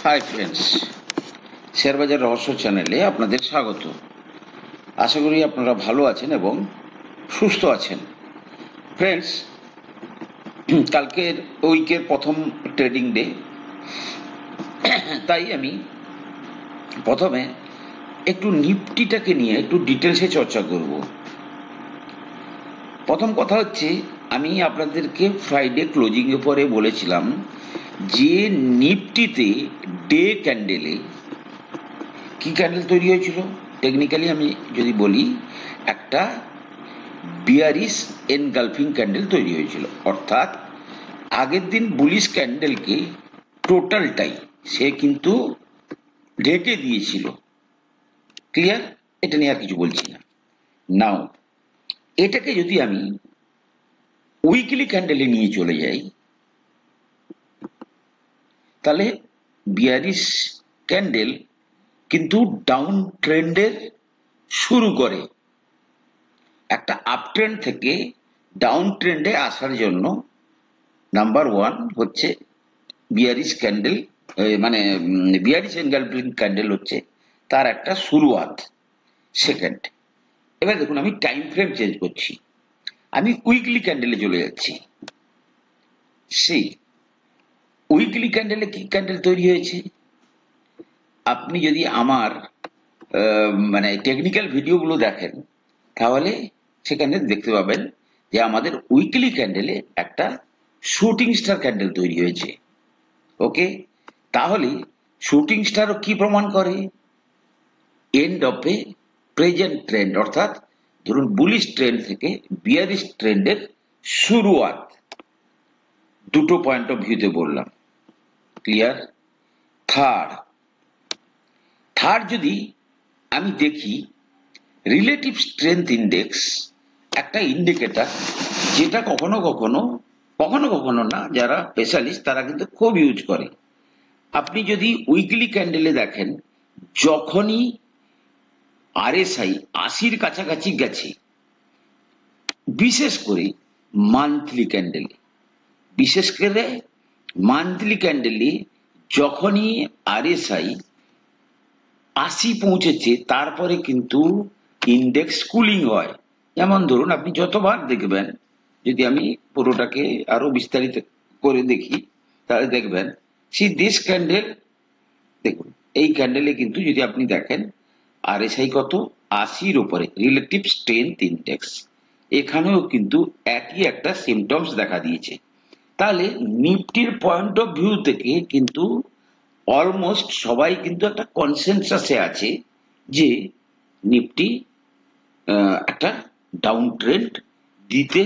Hi friends, share বাজার রহস্য চ্যানেলে আপনাদের স্বাগত। আশা করি আপনারা ভালো আছেন এবং সুস্থ আছেন। ফ্রেন্ডস, কালকের উইকের প্রথম ট্রেডিং ডে, তাই আমি প্রথমে একটু নিফটিটাকে নিয়ে একটু ডিটেলসে চর্চা করব। প্রথম কথা হচ্ছে, আমি আপনাদেরকে ফ্রাইডে ক্লোজিংয়ের পরে বলেছিলাম যে নিফটিতে ডে ক্যান্ডেলে কি ক্যান্ডেল তৈরি হয়েছিল। টেকনিক্যালি আমি যদি বলি, একটা বিয়ারিশ এনগালফিং ক্যান্ডেল তৈরি হয়েছিল, অর্থাৎ আগের দিন বুলিশ ক্যান্ডেলকে টোটালটাই সে কিন্তু ঢেকে দিয়েছিল। ক্লিয়ার? এটা নিয়ে আর কিছু বলছি না। নাও এটাকে যদি আমি উইকলি ক্যান্ডেলে নিয়ে চলে যাই, তাহলে বিয়ারিশ ক্যান্ডেল কিন্তু ডাউন ট্রেন্ডের শুরু করে। একটা আপ ট্রেন্ড থেকে ডাউন ট্রেন্ডে আসার জন্য নাম্বার ওয়ান হচ্ছে বিয়ারিশ ক্যান্ডেল, মানে বিয়ারিশ এনগালফিং ক্যান্ডেল হচ্ছে তার একটা শুরুয়াত। সেকেন্ড, এবার দেখুন আমি টাইম ফ্রেম চেঞ্জ করছি, আমি উইকলি ক্যান্ডেলে চলে যাচ্ছি। সেই উইকলি ক্যান্ডেলে কি ক্যান্ডেল তৈরি হয়েছে, আপনি যদি আমার মানে টেকনিক্যাল ভিডিওগুলো দেখেন তাহলে সেখানে দেখতে পাবেন যে আমাদের উইকলি ক্যান্ডেলে একটা শুটিং স্টার ক্যান্ডেল তৈরি হয়েছে। ওকে, তাহলে শুটিং স্টারও কি প্রমাণ করে? End of a present trend, অর্থাৎ ধরুন বুলিশ ট্রেন্ড থেকে বিয়ারিশ ট্রেন্ডের শুরুয়াত। দুটো পয়েন্ট অফ ভিউতে বললাম। ক্লিয়ার? থার্ড যদি আমি দেখি, রিলেটিভ স্ট্রেংথ ইন্ডেক্স একটা ইন্ডিকেটর যেটা কখনো কখনো না, যারা স্পেশালিস্ট তারা কিন্তু খুব ইউজ করে। আপনি যদি উইকলি ক্যান্ডেলে দেখেন, যখনই আরএসআই 80-র কাছাকাছি গেছে, বিশেষ করে মান্থলি ক্যান্ডেলে যখনই আরএসআই 80 পৌঁছেছে, তারপরে কিন্তু ইন্ডেক্স কুলিং হয়। যেমন ধরুন আপনি যতবার দেখবেন, যদি আমি পুরোটাকে আরো বিস্তারিত করে দেখি তাহলে দেখবেন দিস ক্যান্ডেল, দেখুন এই ক্যান্ডেলে কিন্তু যদি আপনি দেখেন আরএসআই কত, 80-র উপরে রিলেটিভ স্ট্রেংথ ইন্ডেক্স, এখানেও কিন্তু একই একটা সিমটমস দেখা দিয়েছে। তাহলে নিফটির পয়েন্ট অফ ভিউ থেকে কিন্তু অলমোস্ট সবাই কিন্তু একটা কনসেনসাসে আছে যে নিফটি একটা ডাউন ট্রেন্ড দিতে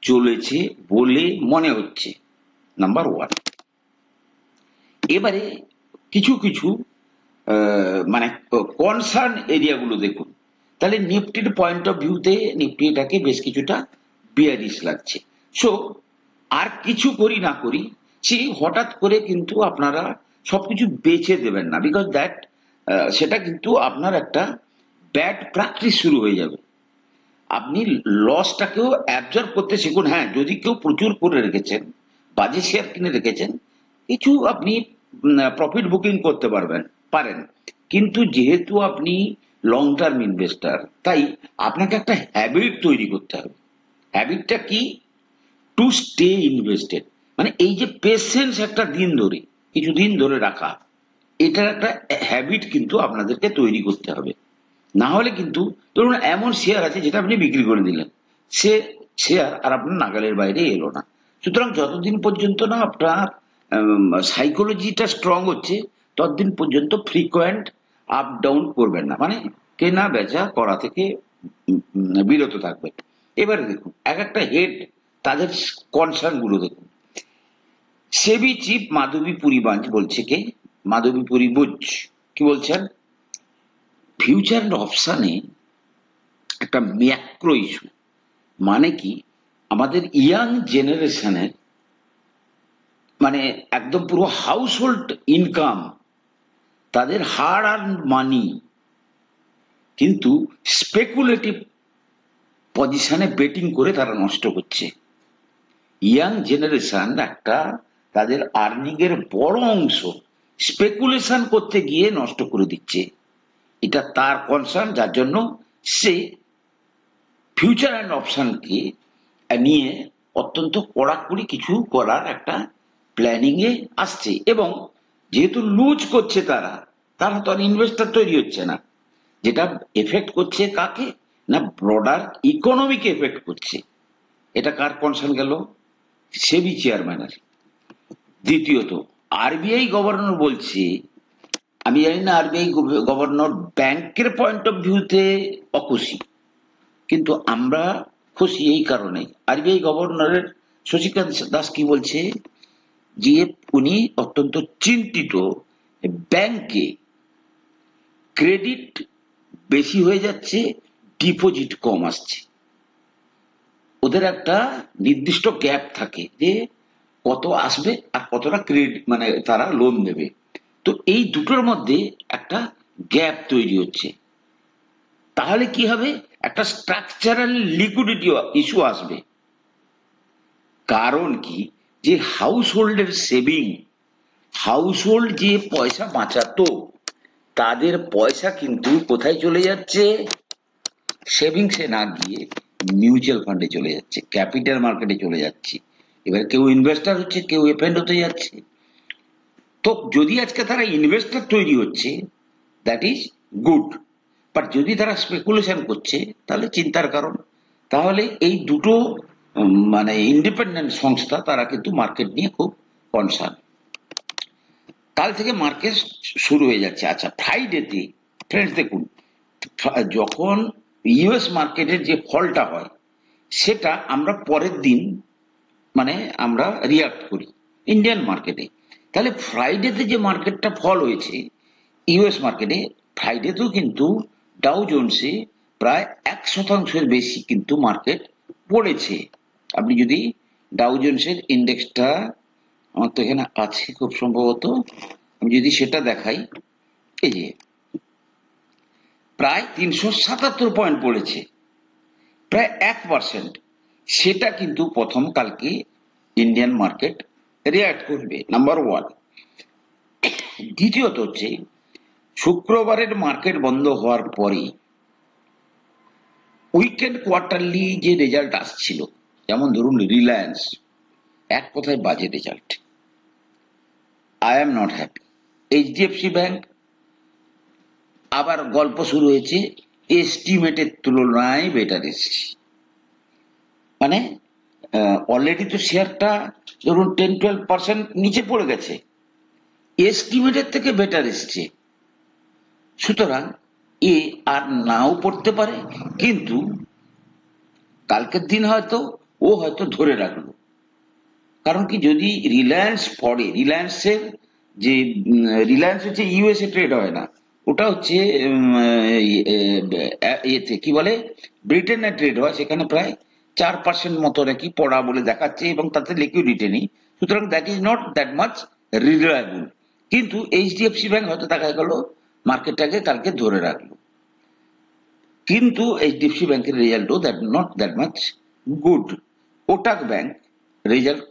চলেছে বলে মনে হচ্ছে, নাম্বার ওয়ান। এবারে কিছু মানে কনসার্ন এরিয়াগুলো দেখুন, তাহলে নিফটির পয়েন্ট অফ ভিউতে নিফটি এটাকে বেশ কিছুটা বিয়ারিশ লাগছে। সো আর কিছু করি না করি, সেই হঠাৎ করে কিন্তু আপনারা সবকিছু বেছে দেবেন না, বিকজ দ্যাট সেটা কিন্তু আপনার একটা ব্যাড প্র্যাকটিস শুরু হয়ে যাবে। আপনি লসটাকেও অ্যাবজর্ব করতে শিখুন। হ্যাঁ, যদি কেউ প্রচুর করে রেখেছেন, বাজে শেয়ার কিনে রেখেছেন, কিছু আপনি প্রফিট বুকিং করতে পারেন, কিন্তু যেহেতু আপনি লং টার্ম ইনভেস্টার, তাই আপনাকে একটা হ্যাবিট তৈরি করতে হবে। হ্যাবিটটা কি? টু স্টে ইনভেস্টেড, মানে এই যে পেশেন্স একটা কিছুদিন ধরে রাখা, এটার একটা হ্যাবিট কিন্তু আপনাদেরকে তৈরি করতে হবে। না হলে কিন্তু ধরুন এমন শেয়ার আছে যেটা আপনি বিক্রি করে দিলেন, সে শেয়ার আর আপনার নাগালের বাইরে এলো না। সুতরাং যতদিন পর্যন্ত না আপনার সাইকোলজিটা স্ট্রং হচ্ছে, ততদিন পর্যন্ত ফ্রিকোয়েন্ট আপ ডাউন করবেন না, মানে কেনা বেচা করা থেকে বিরত থাকবেন। এবারে দেখুন এক একটা হেড, তাদের কনসার্ন গুলো দেখুন। সেবি চিফ মাধবী বাঞ্চ বলছে, কে? মাধবী বুচ কি বলছেন? ফিউচার এন্ড অপশানে একটা ম্যাক্রো ইস্যু, মানে কি, আমাদের ইয়াং জেনারেশনের মানে একদম পুরো হাউস হোল্ড ইনকাম, তাদের হার্ড আর্ন মানি কিন্তু স্পেকুলেটিভ পজিশনে বেটিং করে তারা নষ্ট করছে। ইয়াং জেনারেশন একটা তাদের আর্নিং এর বড় অংশ স্পেকুলেশন করতে গিয়ে নষ্ট করে দিচ্ছে, এটা তার কনসার্ন, যার জন্য সে ফিউচার অ্যান্ড অপশনকে নিয়ে অত্যন্ত কড়াকড়ি কিছু করার একটা প্ল্যানিং এ আসছে। এবং যেহেতু লুজ করছে তারা, তারা তো আর ইনভেস্টর তৈরি হচ্ছে না, যেটা এফেক্ট করছে কাকে না ব্রডার ইকোনমিকে এফেক্ট করছে। এটা কার কনসার্ন গেল? সেবি চেয়ারম্যানের। দ্বিতীয়ত, আরবিআই গভর্নর বলছে, আমি জানি না আরবিআই গভর্নর ব্যাংকের পয়েন্ট অফ ভিউতে অখুশি, কিন্তু আমরা খুশি এই কারণে। আরবিআই গভর্নরের শশীকান্ত দাস কি বলছে, যে উনি অত্যন্ত চিন্তিত ব্যাংকে ক্রেডিট বেশি হয়ে যাচ্ছে, ডিপোজিট কম আসছে। ওদের একটা নির্দিষ্ট গ্যাপ থাকে যে কত আসবে আর কতটা ক্রেডিট মানে তারা লোন দেবে, তো এই দুটোর মধ্যে একটা গ্যাপ তৈরি হচ্ছে। তাহলে কি হবে, একটা স্ট্রাকচারাল লিকুইডিটি ইস্যু আসবে। কারণ কি, যে হাউস হোল্ডের সেভিং, হাউস হোল্ড যে পয়সা বাঁচাতো, তাদের পয়সা কিন্তু কোথায় চলে যাচ্ছে? সেভিংসে না গিয়ে মিউচুয়াল ফান্ডে চলে যাচ্ছে, ক্যাপিটাল মার্কেটে চলে যাচ্ছে। এবার কেউ ইনভেস্টার হচ্ছে, কেউ এফেন্ড হতে যাচ্ছে। তো যদি আজকে তারা ইনভেস্টার তৈরি হচ্ছে, দ্যাট ইজ গুড, বাট যদি তারা স্পেকুলেশন করছে তাহলে চিন্তার কারণ। তাহলে এই দুটো মানে ইন্ডিপেন্ডেন্ট সংস্থা, তারা কিন্তু মার্কেট নিয়ে খুব কনসার্ন। কাল থেকে মার্কেট শুরু হয়ে যাচ্ছে। আচ্ছা, ফ্রাইডেতে ফ্রেন্ডস দেখুন, যখন ইউএস মার্কেটের যে ফলটা হয়, সেটা আমরা পরের দিন মানে আমরা রিয়াক্ট করি ইন্ডিয়ান মার্কেটে। তাহলে ফ্রাইডেতে যে মার্কেটটা ফল হয়েছে ইউএস মার্কেটে, ফ্রাইডেতেও কিন্তু ডাউ জোন্সে প্রায় 1% বেশি কিন্তু মার্কেট পড়েছে। আপনি যদি ডাউ জোন্সের ইন্ডেক্সটা, আমার তো এখানে আছে খুব সম্ভবত, আমি যদি সেটা দেখাই, এই যে প্রায় 377 পয়েন্ট পড়েছে, প্রায় 1%। সেটা কিন্তু প্রথম কালকে ইন্ডিয়ান মার্কেট রিয়াক্ট করবে, নাম্বার ওয়ান। দ্বিতীয়ত হচ্ছে, শুক্রবারের মার্কেট বন্ধ হওয়ার পরে উইকেন্ড কোয়ার্টারলি যে রেজাল্ট আসছিল, যেমন ধরুন রিলায়েন্স, এক কথায় বাজে result, I am not happy. HDFC bank, আবার গল্প শুরু হয়েছে এস্টিমেটের তুলনায় বেটার এসেছে, মানে অলরেডি তো শেয়ারটা ধরুন 10-12% নিচে পড়ে গেছে, এস্টিমেটের থেকে বেটার এসছে। সুতরাং এ আর নাও পড়তে পারে, কিন্তু কালকের দিন হয়তো ও হয়তো ধরে রাখলো। কারণ কি, যদি রিলায়েন্স পড়ে, রিলায়েন্সের যে রিলায়েন্স হচ্ছে ইউএসএ ট্রেড হয় না, ওটা হচ্ছে এতে কি বলে ব্রিটেনে ট্রেড হয়, সেখানে প্রায় 4% মতো নাকি পড়া বলে দেখাচ্ছে, এবং তাতে লিকুইডিটি নেই। সুতরাং that is not that much reliable. কিন্তু এইচডিএফসি ব্যাংক হয়তো দেখা গেল মার্কেটটাকে কালকে ধরে রাখলো, কিন্তু এইচডিএফসি ব্যাংকের রেজাল্টও not that much good. Kotak bank result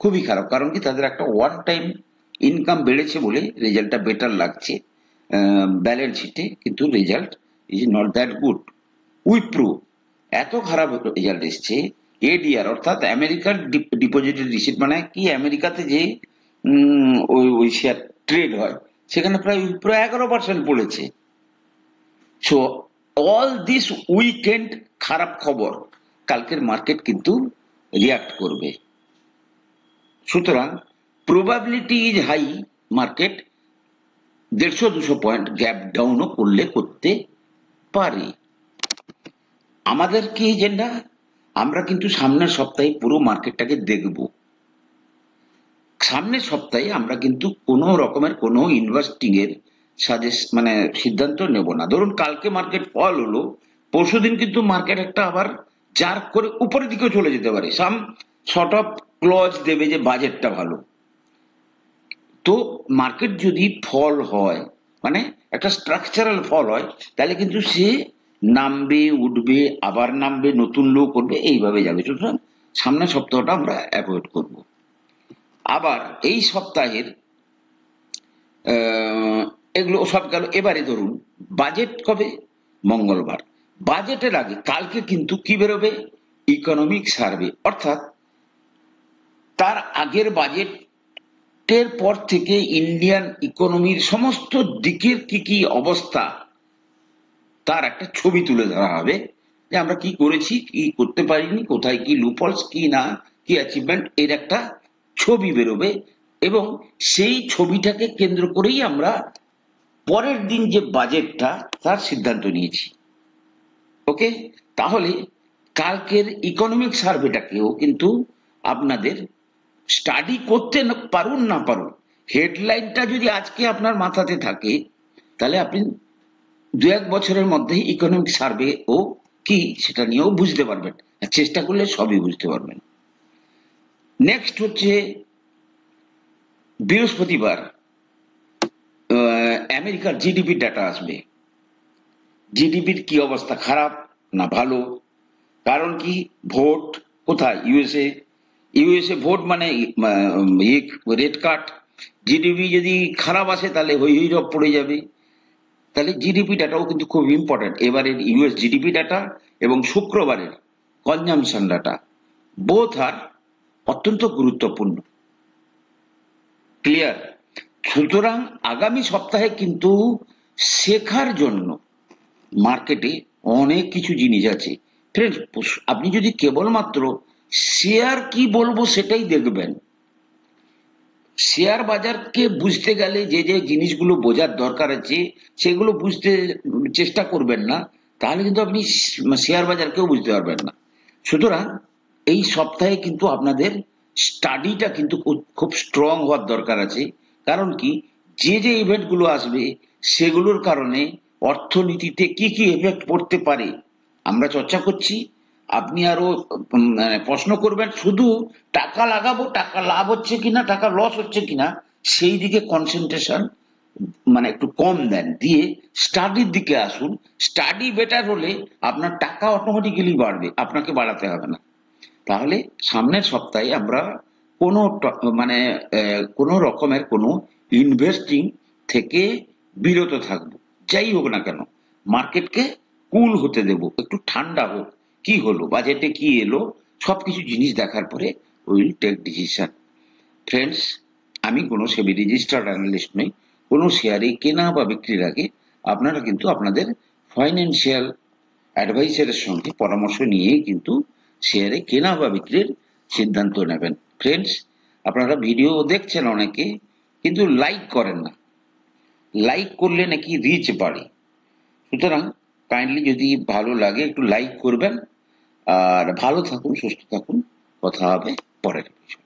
খুবই খারাপ। কারণ কি, তাদের একটা ওয়ান টাইম ইনকাম বেড়েছে বলে রেজাল্টটা বেটার লাগছে ব্যালেন্স শিটে, কিন্তু result is not that good. Wipro এত খারাপ রেজাল্ট এসছে, এডিআর অর্থাৎ আমেরিকার ডিপোজিটেড রিসিট, মানে কি আমেরিকাতে যে ওই শেয়ার ট্রেড হয়, সেখানে প্রায় উইপ্রো 11% পড়েছে। সো অল দিস উইকেন্ড খারাপ খবর কালকের মার্কেট কিন্তু রিয়াক্ট করবে। সুতরাং probability is high, market 150-200 point gap ডাউনও করতে পারে। আমাদের কি এজেন্ডা, আমরা কিন্তু সামনের সপ্তাহে পুরো মার্কেটটাকে দেখব। সামনের সপ্তাহে আমরা কিন্তু কোনো রকমের কোনো ইনভেস্টিং এর মানে সিদ্ধান্ত নেব না। ধরুন কালকে মার্কেট ফল হলো, পরশুদিন কিন্তু মার্কেট একটা আবার জার্ক করে উপরের দিকেও চলে যেতে পারে, সাম শর্ট অফ ক্লজ দেবে যে বাজেটটা ভালো। তো মার্কেট যদি ফল হয়, মানে একটা স্ট্রাকচারাল ফল হয়, তাহলে কিন্তু সে নামবে, উঠবে, আবার নামবে, নতুন লো করবে, এইভাবে যাবে। সুতরাং সামনের সপ্তাহটা আমরা অ্যাভয়েড করব। আবার এই সপ্তাহের এগুলো সব গেল। এবারে ধরুন বাজেট কবে? মঙ্গলবার। বাজেটের আগে কালকে কিন্তু কি বেরোবে? ইকোনমিক সার্ভে, অর্থাৎ তার আগের বাজেটের পর থেকে ইন্ডিয়ান ইকোনমির সমস্ত দিকের কি কি অবস্থা তার একটা ছবি তুলে ধরা হবে, যে আমরা কি করেছি, কি করতে পারিনি, কোথায় কি লুপহোলস, কি না, কি অ্যাচিভমেন্ট, এর একটা ছবি বেরোবে। এবং সেই ছবিটাকে কেন্দ্র করেই আমরা পরের দিন যে বাজেটটা তার সিদ্ধান্ত নিয়েছি। ওকে, তাহলে কালকের ইকোনমিক সার্ভেটাকেও কিন্তু আপনাদের স্টাডি করতে পারুন না পারুন, হেডলাইনটা যদি আজকে আপনার মাথাতে থাকে, তাহলে আপনি 2-1 বছরের মধ্যেই ইকোনমিক সার্ভে ও কি সেটা নিয়েও বুঝতে পারবেন, আর চেষ্টা করলে সবই বুঝতে পারবেন। নেক্সট হচ্ছে বৃহস্পতিবার আমেরিকার জিডিপি ডাটা আসবে। জিডিপির কি অবস্থা, খারাপ না ভালো? কারণ কি, ভোট কোথায়? ইউএসএ। ইউএসএ ভোট মানে রেড কার্ড। জিডিপি যদি খারাপ আসে তাহলে হই হই রব পড়ে যাবে। তাহলে জিডিপি ডাটাও কিন্তু খুব ইম্পর্টেন্ট। এবারের ইউএস জিডিপি ডাটা এবং শুক্রবারের কনজামশন ডাটা, বোথ আর অত্যন্ত গুরুত্বপূর্ণ। ক্লিয়ার? সুতরাং আগামী সপ্তাহে কিন্তু শেখার জন্য মার্কেটে অনেক কিছু জিনিস আছে। ফ্রেন্ডস, আপনি যদি কেবলমাত্র শেয়ার কি বলবো সেটাই দেখবেন, শেয়ার বাজারকে বুঝতে গেলে যে যে জিনিসগুলো বোঝার দরকার আছে সেগুলো বুঝতে চেষ্টা করবেন না, তাহলে কিন্তু আপনি শেয়ার বাজারকেও বুঝতে পারবেন না। সুতরাং এই সপ্তাহে কিন্তু আপনাদের স্টাডিটা কিন্তু খুব স্ট্রং হওয়ার দরকার আছে। কারণ কি, যে যে ইভেন্ট গুলো আসবে সেগুলোর কারণে অর্থনীতিতে কি কি এফেক্ট পড়তে পারে আমরা চর্চা করছি। আপনি আরো প্রশ্ন করবেন, শুধু টাকা লাগাবো, টাকা লাভ হচ্ছে কিনা, টাকা লস হচ্ছে কিনা সেই দিকে কনসেন্ট্রেশন একটু কম দেন, দিয়ে স্টাডির দিকে আসুন। স্টাডি বেটার হলে আপনার টাকা অটোমেটিক্যালি বাড়বে, আপনাকে বাড়াতে হবে না। তাহলে সামনের সপ্তাহে আমরা কোনো কোনো রকমের কোনো ইনভেস্টিং থেকে বিরত থাকবো। যাই হোক না কেন, মার্কেটকে কুল হতে দেব, একটু ঠান্ডা হোক। কি হলো, বাজেটে কি এলো, সবকিছু জিনিস দেখার পরে উইল টেক ডিসিশন। ফ্রেন্ডস, আমি কোনো সেবি রেজিস্টার্ড অ্যানালিস্ট নই। কোনো শেয়ারে কেনা বা বিক্রির আগে আপনারা কিন্তু আপনাদের ফাইন্যান্সিয়াল অ্যাডভাইসারের সঙ্গে পরামর্শ নিয়েই কিন্তু শেয়ারে কেনা বা বিক্রির সিদ্ধান্ত নেবেন। ফ্রেন্ডস, আপনারা ভিডিও দেখছেন অনেকে, কিন্তু লাইক করেন না। লাইক করলে নাকি রিচ বাড়ে। সুতরাং কাইন্ডলি যদি ভালো লাগে একটু লাইক করবেন। আর ভালো থাকুন, সুস্থ থাকুন। কথা হবে পরের বিষয়ে।